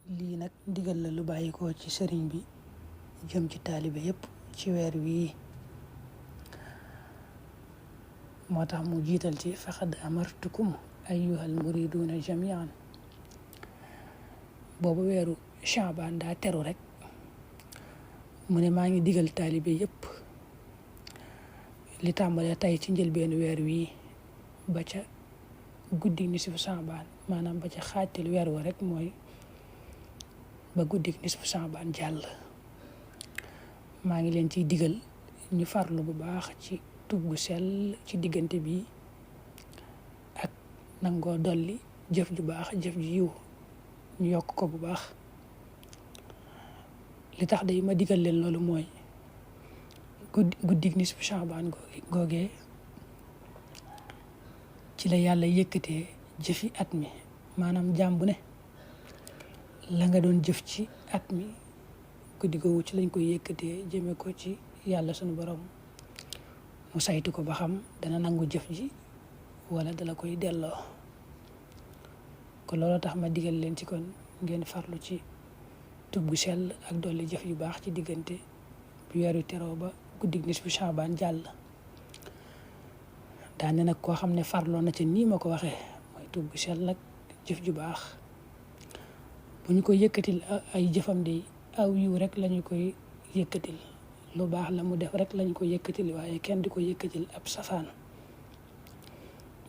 lii nag ndigal la lu bàyyi ko ci sëriñ bi jëm ci taalibe yépp ci weer wii moo tax mu jiital ci faqad amartukum ayyuhal muriduuna jamian boobu weeru Shaabaan daa teru rek mu ne maa ngi digal taalibe yépp li tàmbalee tey ci njëlbeenu weer wii ba ca guddi nisfu Shaabaan maanaam ba ca xaajtal weer wa rek mooy ba guddi nisfu Shaabaan jàll maa ngi leen ciy digal ñu farlu bu baax ci tub gu sell ci diggante bi ak nangoo dolli jëf ju baax jëf ju yiw ñu yokk ko bu baax li tax day ma digal leen loolu mooy guddi nisfu Shaabaan googee ci la yàlla yëkkatee jëfi at mi maanaam jaam bu ne la nga doon jëf ci at mi guddi googu ci lañ koy yëkkatee jëme ko ci yàlla sunu borom mu saytu ko ba xam dana nangu jëf ji wala dala koy delloo kon loolu tax ma digal leen ci kon ngeen farlu ci tub gu sell ak dolli jëf yu baax ci diggante bi weeru teroo ba guddi nisfu Shaabaan jàll daane nag koo xam ne farloo na ci nii ma ko waxee mooy tub gu sell ak jëf ju baax bu ñu ko yëkkatil ay jëfam di aw yiw rek lañu koy yëkkatil lu baax la mu def rek lañu ko yëkkatil waaye kenn di ko yëkkatil ab safaan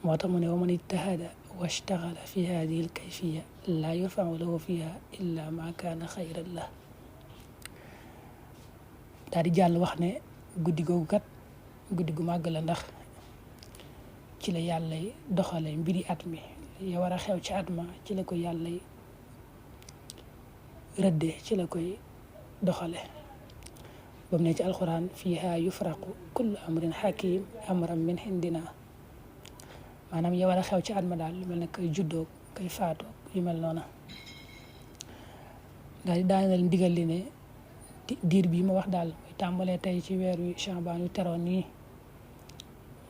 moo tax mu ne wa man ijtahada washtaxala fi hadihi al kayfiya laa yurfau lahu fiha illa ma kaana xayran la daal di jàll wax ne guddi googu kat guddi gu màgg la ndax ci la yàllay doxale mbiri at mi ya war a xew ci at ma ci la ko yàllay rëdde ci la koy doxale bam ne ci alxuraan fiiha yufraqu kullu amrin hakim amran min indina maanaam ya war a xew ci at ma daal lu mel ne koy juddoo koy faatoo yu mel noona daal di daaneel ndigal li ne diir bii ma wax daal muy tàmbalee tey ci weer wi Shaabaan yu teroon nii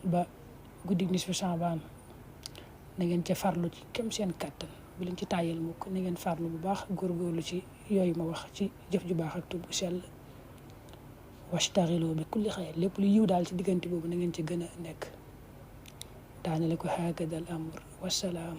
ba guddi nisfu Shaabaan na ngeen ca farlu ci kem seen kàttan bu leen ci tàyyal mukk na ngeen farlu bu baax góorgóorlu ci yooyu ma wax ci jëf ju baax ak tub bu sell washtaxilu bi kulli xayr lépp lu yiw daal ci diggante boobu na ngeen ci gën a nekk daanale ko haakadal amr wassalaam